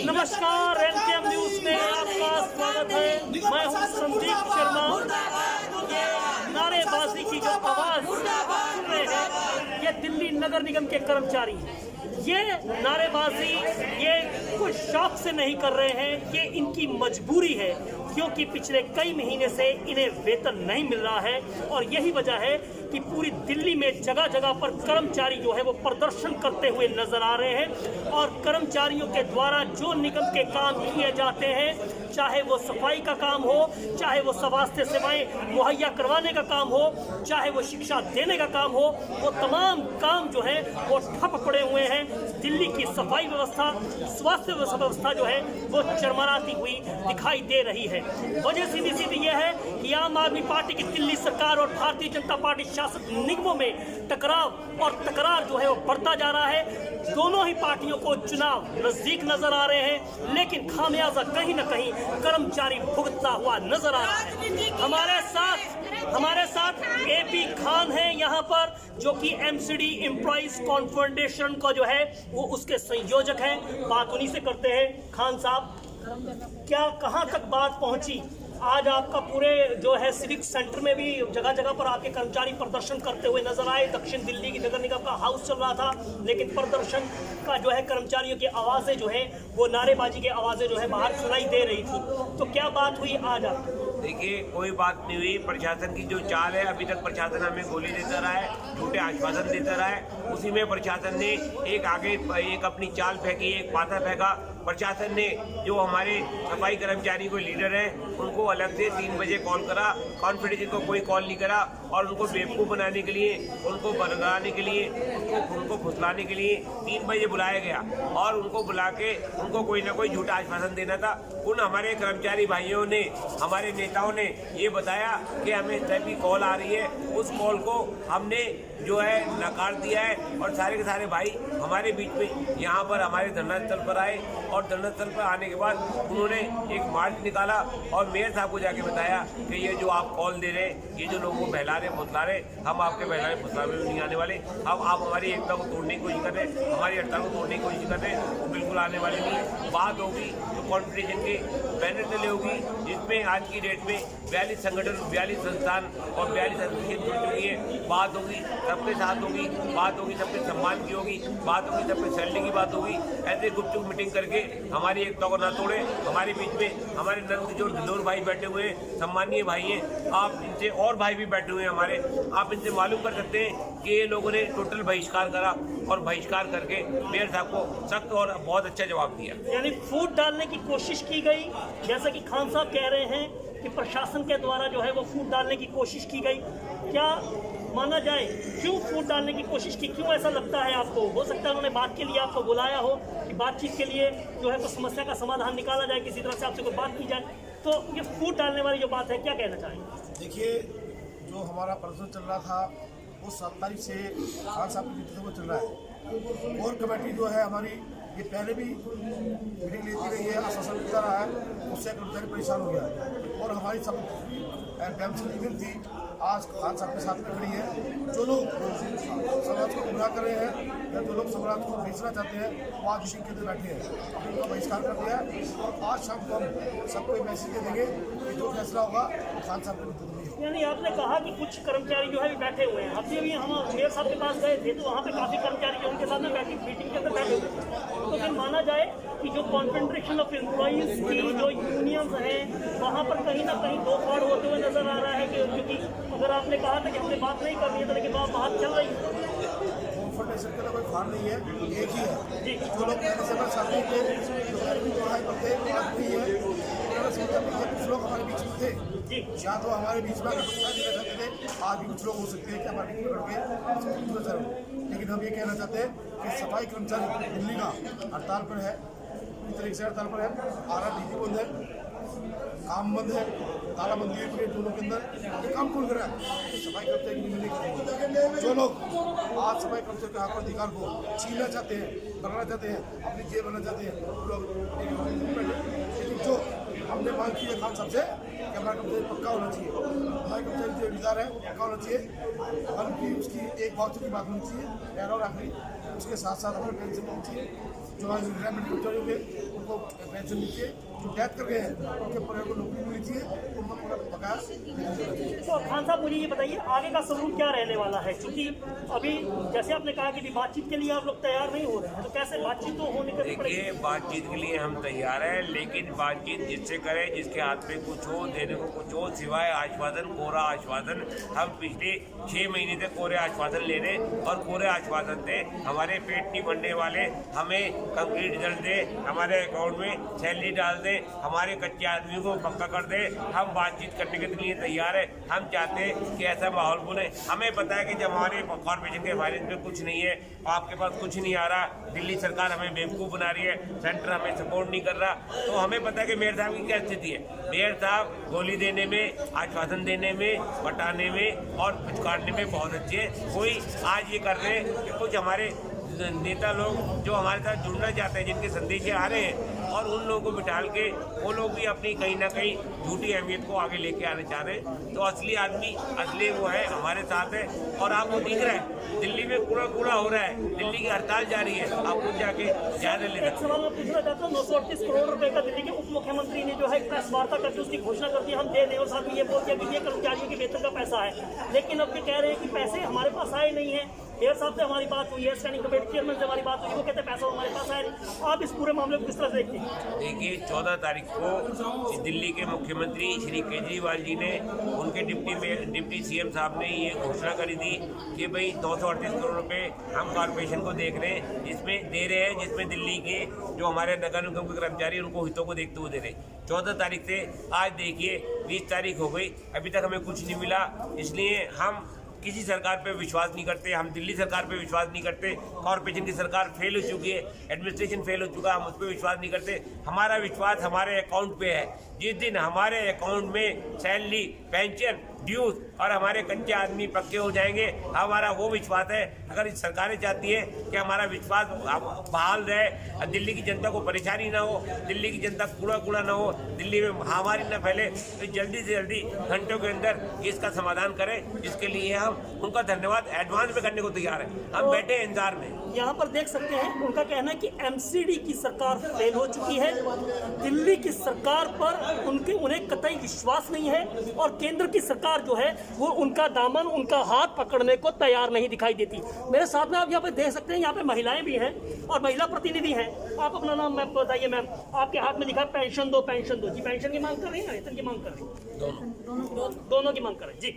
नमस्कार, एनकेएम न्यूज में आपका स्वागत है। मैं हूं संदीप शर्मा। ये नारेबाजी की जो आवाज सुन रहे हैं, ये दिल्ली नगर निगम के कर्मचारी ये नारेबाजी ये कुछ शौक से नहीं कर रहे हैं, ये इनकी मजबूरी है, क्योंकि पिछले कई महीने से इन्हें वेतन नहीं मिल रहा है। और यही वजह है कि पूरी दिल्ली में जगह जगह पर कर्मचारी जो है वो प्रदर्शन करते हुए नजर आ रहे हैं। और कर्मचारियों के द्वारा जो निगम के काम किए जाते हैं, चाहे वो सफाई का काम हो, चाहे वो स्वास्थ्य सेवाएं मुहैया करवाने का काम हो, चाहे वो शिक्षा देने का काम हो, वो तमाम काम जो है वो ठप पड़े हुए हैं। दिल्ली की सफाई व्यवस्था, स्वास्थ्य व्यवस्था जो है वो चरमराती हुई दिखाई दे रही है। वजह सीधी सीधी यह है कि आम आदमी पार्टी की दिल्ली सरकार और भारतीय जनता पार्टी शासित निगमों में टकराव और तकरार जो है वो बढ़ता जा रहा है। दोनों ही पार्टियों को चुनाव नजदीक नजर आ रहे हैं, लेकिन खामियाजा कहीं न कहीं कर्मचारी भुगतता हुआ नजर आ रहा है। हमारे साथ एपी खान है यहाँ पर, जो कि एमसीडी एम्प्लॉइज कॉन्फेडरेशन का जो है वो उसके संयोजक हैं। बात उन्हीं से करते हैं। खान साहब, क्या कहाँ तक बात पहुंची? आज आपका पूरे जो है सिविक सेंटर में भी जगह जगह पर आपके कर्मचारी प्रदर्शन करते हुए नजर आए। दक्षिण दिल्ली की नगर निगम का हाउस चल रहा था, लेकिन प्रदर्शन का जो है कर्मचारियों की आवाजें जो है वो नारेबाजी की आवाजें जो है बाहर सुनाई दे रही थी। तो क्या बात हुई आज आप? देखिए, कोई बात नहीं हुई। प्रशासन की जो चाल है, अभी तक प्रशासन हमें गोली देता रहा है, झूठे आश्वासन देता रहा है। उसी में प्रशासन ने एक अपनी चाल फेंकी, एक पाथा फेंका। प्रशासन ने जो हमारे सफाई कर्मचारी को लीडर हैं, उनको अलग से 3 बजे कॉल करा, कॉन्फेडरेशन को कोई कॉल नहीं करा, और उनको बेवकूफ़ बनाने के लिए, उनको बरगलाने के लिए, उनको फुसलाने के लिए 3 बजे बुलाया गया। और उनको बुला के उनको कोई ना कोई झूठा आश्वासन देना था। उन हमारे कर्मचारी भाइयों ने, हमारे नेताओं ने ये बताया कि हमें तभी कॉल आ रही है। उस कॉल को हमने जो है नकार दिया है, और सारे के सारे भाई हमारे बीच में यहाँ पर हमारे धरना स्थल पर आए। और धरना स्थल पर आने के बाद उन्होंने एक मार्च निकाला और मेयर साहब को जाके बताया कि ये जो आप कॉल दे रहे हैं, ये जो लोगों को बहला रहे फुसला रहे, हम आपके बहलाने फुसलाने में नहीं आने वाले। अब आप हमारी एकता को तोड़ने की कोशिश कर रहे हैं, हमारी हड़ताल को तोड़ने की कोशिश कर रहे हैं, वो बिल्कुल आने वाले नहीं। बात होगी तो कॉन्फेडरेशन के बैनर तले होगी, जिसमें आज की डेट में 42 संगठन, 42 संस्थान और 42 एसोसिएशन जुड़ चुकी है। बात होगी सबके साथ होगी, बात होगी सबके सम्मान की होगी, बात होगी सबके सैलरी की बात होगी। ऐसे गुपचुप मीटिंग करके हमारी एकता को ना तोड़े। हमारे बीच में हमारे नंद जो दिलोर भाई बैठे हुए हैं, सम्मानीय भाई हैं, आप इनसे, और भाई भी बैठे हुए हैं हमारे, आप इनसे मालूम कर सकते हैं कि ये लोगों ने टोटल बहिष्कार करा, और बहिष्कार करके मेयर साहब को सख्त और बहुत अच्छा जवाब दिया। यानी फूट डालने की कोशिश की गई, जैसा कि खान साहब कह रहे हैं कि प्रशासन के द्वारा जो है वो फूट डालने की कोशिश की गई। क्या माना जाए, क्यों फूट डालने की कोशिश की? क्यों ऐसा लगता है आपको? हो सकता है उन्होंने बात के लिए आपको बुलाया हो कि बातचीत के लिए जो है तो समस्या का समाधान निकाला जाए, किसी तरह से आपसे कोई बात की जाए। तो ये फूट डालने वाली जो बात है, क्या कहना चाहेंगे? देखिए, जो हमारा प्रदर्शन चल रहा था वो 7 तारीख से खान साहब के नेतृत्व में चल रहा है। कोर कमेटी जो है हमारी, ये पहले भी मीटिंग लेती रही है, आश्वासन देता रहा है, उससे कर्मचारी परेशान हो गया। और हमारी सब टीम थी आज खान साहब के साथ में खड़ी है। जो लोग समाज को गुमराह कर रहे हैं या जो लोग समाज को बेचना चाहते हैं, वो आज मीटिंग के अंदर बैठे हैं, उनका बहिष्कार कर दिया है। और आज शाम को हम सबको एक मैसेज दे देंगे कि जो फैसला होगा खान साहब के नेतृत्व में। यानी आपने कहा कि कुछ कर्मचारी जो है बैठे हुए हैं। अभी हम मेयर साहब के पास गए थे, तो वहाँ पे काफ़ी कर्मचारी जो उनके साथ में मीटिंग के अंदर बैठे हुए थे। तो फिर माना जाए कि जो कॉन्फेडरेशन ऑफ एम्प्लॉइज की जो यूनियंस हैं, वहाँ पर कहीं ना कहीं दो फाड़ होते हुए नजर आ रहा है। क्योंकि अगर आपने कहा था कि हमने बात नहीं करनी है, तो लेकिन बात चल रही है। कॉन्फेडरेशन का कोई फाड़ नहीं है, एक ही है। जो लोग पहले से साथी थे, पढ़ाई करते हैं, कुछ लोग हमारे बीच में थे, या तो हमारे बीच में रहते थे, आज भी कुछ लोग हो सकते हैं क्या पार्टी पकड़ के। लेकिन हम ये कहना चाहते हैं कि सफाई कर्मचारी दिल्ली का हड़ताल पर है, पूरी तरीके से हड़ताल पर है। RRTC बंद है, काम बंद है, तालाबंदी है पूरे दोनों के अंदर। ये काम कौन कर रहा है? तो सफाई कर्मचारी की मिलने करेंगे। जो लोग आज सफाई कर्मचारी के हक अधिकार को छीनना चाहते हैं, करना चाहते हैं, अपनी जेब बनना चाहते हैं, वो लोग। लेकिन जो हमने मांग की है खान साहब से कि हमारा कर्मचारी पक्का होना चाहिए, हमारे कर्मचारी जो रिदार है वो पक्का होना चाहिए, बल्कि उसकी एक बात की बात होनी चाहिए। और आखिरी उसके साथ साथ हमारे पेंशन होनी चाहिए। जो हमारे रिटायरमेंट कर्मचारी होंगे उनको उनको पेंशन मिलती है, जो डेथ कर गए हैं उनके परिवार को नौकरी मिलती है, उनको पूरा बकाया। तो खान साहब मुझे ये बताइए आगे का स्वरूप क्या रहने वाला है, क्योंकि अभी जैसे आपने कहा कि बातचीत के लिए आप लोग तैयार नहीं हो रहे हैं, तो कैसे बातचीत तो होने का देखिए, बातचीत के लिए हम तैयार हैं, लेकिन बातचीत जिससे करें जिसके हाथ में कुछ हो, देने को कुछ हो, सिवाय आश्वासन, कोरा आश्वासन। हम पिछले 6 महीने से कोरे आश्वासन ले रहे और कोरे आश्वासन थे, हमारे पेट नहीं भरने वाले, हमें कंक्रीट रिजल्ट दे, हमारे अकाउंट में सैलरी डाल दे, हमारे कच्चे आदमी को पक्का कर दे। हम बातचीत करने के लिए तैयार है। हम चाहते हैं कि ऐसा माहौल बने। हमें पता है कि जब हमारे कॉर्पोरेशन के फाइनेंस में कुछ नहीं है, आपके पास कुछ नहीं आ रहा, दिल्ली सरकार हमें बेवकूफ़ बना रही है, सेंटर हमें सपोर्ट नहीं कर रहा, तो हमें पता है कि मेयर साहब की क्या स्थिति है। मेयर साहब गोली देने में, आश्वासन देने में, बटाने में और पुचकारने में बहुत अच्छे हैं। कोई आज ये कर रहे हैं कि कुछ हमारे नेता लोग जो हमारे साथ जुड़ना चाहते हैं, जिनके संदेश आ रहे हैं, और उन लोगों को बिठाल के वो लोग भी अपनी कहीं ना कहीं झूठी अहमियत को आगे लेके आना चाह रहे हैं। तो असली आदमी, असली वो है, हमारे साथ है। और आपको दिख रहा है दिल्ली में कूड़ा कूड़ा हो रहा है, दिल्ली की हड़ताल जारी है, आप खुद जाके जाने ले। एक सवाल मैं पूछना चाहता हूँ, 938 करोड़ रुपए का दिल्ली के उप मुख्यमंत्री ने जो है प्रेस वार्ता करके उसकी घोषणा कर दी, हम दे दें, और साथ में ये बोल दिया कि ये कर्मचारियों के वेतन का पैसा है, लेकिन अब ये कह रहे हैं कि पैसे हमारे पास आए नहीं है। मेयर साहब से हमारी बात हुई है, स्टैंडिंग कमेटी चेयरमैन से हमारी बात हुई, वो कहते हैं पैसा हमारे पास आया नहीं। आप इस पूरे मामले को किस तरह से देखते हैं? देखिए, 14 तारीख को दिल्ली के मुख्यमंत्री श्री केजरीवाल जी ने, उनके डिप्टी सीएम साहब ने ये घोषणा करी थी कि भाई 938 करोड़ रुपए हम कॉर्पोरेशन को देख रहे हैं, जिसमें दे रहे हैं, जिसमें दिल्ली के जो हमारे नगर निगम के कर्मचारी उनको हितों को देखते हुए दे रहे हैं। 14 तारीख से आज देखिए 20 तारीख हो गई, अभी तक हमें कुछ नहीं मिला। इसलिए हम किसी सरकार पे विश्वास नहीं करते, हम दिल्ली सरकार पे विश्वास नहीं करते। कॉर्पोरेशन की सरकार फेल हो चुकी है, एडमिनिस्ट्रेशन फेल हो चुका है, हम उस पर विश्वास नहीं करते। हमारा विश्वास हमारे अकाउंट पे है। जिस दिन हमारे अकाउंट में सैलरी, पेंशन, ड्यूज और हमारे कच्चे आदमी पक्के हो जाएंगे, हमारा वो विश्वास है। अगर इस सरकारें चाहती है कि हमारा विश्वास बहाल रहे, दिल्ली की जनता को परेशानी ना हो, दिल्ली की जनता कूड़ा कूड़ा ना हो, दिल्ली में महामारी ना फैले, तो जल्दी से जल्दी घंटों के अंदर इसका समाधान करें। जिसके लिए हम उनका धन्यवाद एडवांस में करने को तैयार हैं। हम बैठे इंतजार में। यहाँ पर देख सकते हैं उनका कहना है कि एमसीडी की सरकार फेल हो चुकी है, दिल्ली की सरकार पर उन्हें कतई विश्वास नहीं है, और केंद्र की सरकार जो है वो उनका दामन, उनका हाथ पकड़ने को तैयार नहीं दिखाई देती। मेरे साथ में आप यहाँ पे देख सकते हैं, यहाँ पे महिलाएं भी हैं और महिला प्रतिनिधि हैं। आप अपना नाम मैम बताइए। मैम, आपके हाथ में लिखा पेंशन दो, पेंशन दो। जी, पेंशन की मांग कर रही हैं, वेतन की मांग कर रही हैं? दोनों की मांग कर रहे हैं। जी,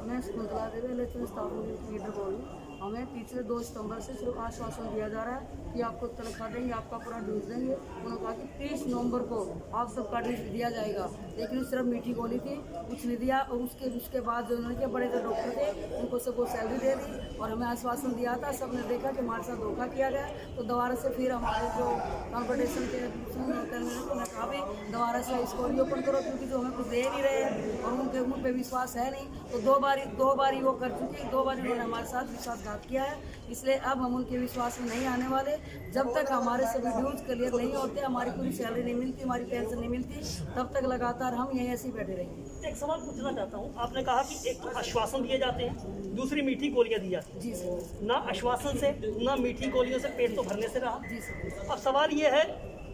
मैं Shakuntala Devi election staff leader बोल रही हूँ। हमें पिछले 2 सितंबर से सिर्फ आश्वासन दिया जा रहा है कि आपको तनख्वाह देंगे, आपका पूरा ड्यूज देंगे। उन्होंने कहा कि 30 नवंबर को आप सबका ड्यूज दिया जाएगा, लेकिन सिर्फ मीटिंग बोली थी, कुछ नहीं दिया। और उसके बाद जो उन्होंने किया, बड़े जो डॉक्टर थे उनको सबको सैलरी दे दी और हमें आश्वासन दिया था। सबने देखा कि हमारे साथ धोखा किया गया, तो दोबारा से फिर हमारे जो कॉम्पिटिशन के उन्होंने कहा भी दोबारा से इसको रीओपन करो, क्योंकि जो हमें कुछ दे नहीं रहे और उनके उन पर विश्वास है नहीं। तो दो बारी वो कर चुकी, 2 बार उन्होंने हमारे साथ विश्वासघात किया है। इसलिए अब हम उनके विश्वास में नहीं आने वाले। जब तक हमारे सभी ड्यूज क्लियर नहीं होते, हमारी पूरी सैलरी नहीं मिलती, हमारी पेंशन नहीं मिलती, तब तक लगातार हम यहीं ऐसे ही बैठे रहेंगे। एक सवाल पूछना चाहता हूँ। आपने कहा कि एक आश्वासन दिए जाते हैं, दूसरी मीठी गोलियां दी जाती हैं। जी सर। ना आश्वासन से ना मीठी गोलियों से पेट तो भरने से रहा। जी सर। अब सवाल ये है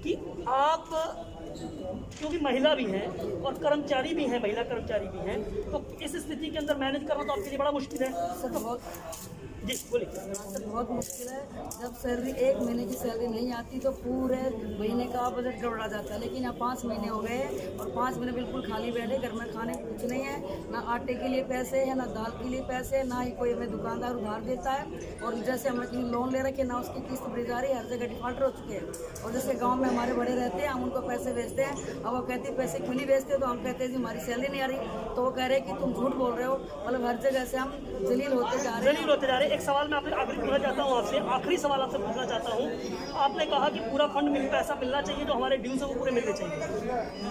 कि आप क्योंकि महिला भी हैं और कर्मचारी भी हैं, महिला कर्मचारी भी हैं, तो इस स्थिति के अंदर मैनेज करना तो आपके लिए बड़ा मुश्किल है। सर बहुत जी बोलिए। सर बहुत मुश्किल है। जब सैलरी 1 महीने की सैलरी नहीं आती तो पूरे महीने का बजट गड़बड़ा जाता है। लेकिन यहाँ 5 महीने हो गए और 5 महीने बिल्कुल खाली बैठे, घर में खाने कुछ नहीं है, ना आटे के लिए पैसे है, ना दाल के लिए पैसे, ना ही कोई हमें दुकानदार उधार देता है। और जैसे हमें कहीं लोन ले रखे, ना उसकी किस्त भरी जा रही है, हर जगह डिफॉल्टर हो चुके हैं। और जैसे गाँव में हमारे बड़े रहते हैं, हम उनको पैसे भेजते हैं, अब वो कहते हैं पैसे क्यों नहीं भेजते, तो हम कहते हैं जी हमारी सैलरी नहीं आ रही। तो वो कह रहे हैं कि तुम झूठ बोल रहे हो। मतलब हर जगह से हम जलील होते जा रहे हैं। एक सवाल मैं आपने आखिरी पूछना चाहता हूँ आपसे, आखिरी सवाल आपसे पूछना चाहता हूँ। आपने कहा कि पूरा फंड पैसा मिलना चाहिए, जो हमारे ड्यूज है वो पूरे मिलने चाहिए।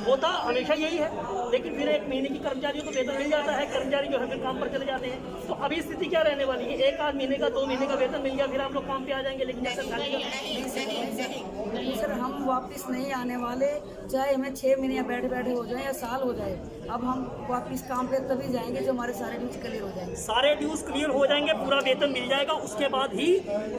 होता हमेशा यही है, लेकिन फिर 1 महीने की कर्मचारियों को वेतन मिल जाता है, कर्मचारी जो है फिर काम पर चले जाते हैं। तो अभी स्थिति क्या रहने वाली है? 1 आध महीने का, 2 महीने का वेतन मिल गया, फिर आप लोग काम पे आ जाएंगे, लेकिन जैसे नहीं सर, हम वापस नहीं आने वाले, चाहे हमें 6 महीने बैठे बैठे हो जाए या साल हो जाए। अब हम वापस काम पे तभी जाएंगे जो हमारे सारे ड्यूज क्लियर हो जाएंगे। सारे ड्यूज क्लियर हो जाएंगे, पूरा वेतन मिल जाएगा, उसके बाद ही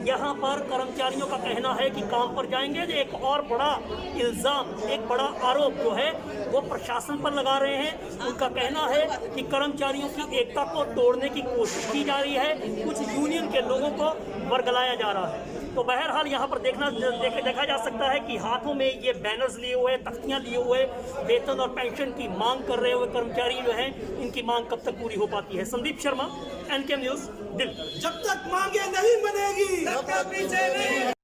यहाँ पर कर्मचारियों का कहना है कि काम पर जाएंगे। एक और बड़ा इल्जाम, एक बड़ा आरोप जो है वो प्रशासन पर लगा रहे हैं। उनका कहना है कि कर्मचारियों की एकता को तोड़ने की कोशिश की जा रही है, कुछ यूनियन के लोगों को वर्गलाया जा रहा है। तो बहरहाल यहाँ पर देखा जा सकता है कि हाथों में ये बैनर्स लिए हुए, तख्तियाँ लिए हुए, वेतन और पेंशन की मांग कर रहे हुए कर्मचारी जो हैं, इनकी मांग कब तक पूरी हो पाती है। Sandeep Sharma, NKM news, Delhi. जब तक मांगे नहीं बनेगी, तब तक पीछे नहीं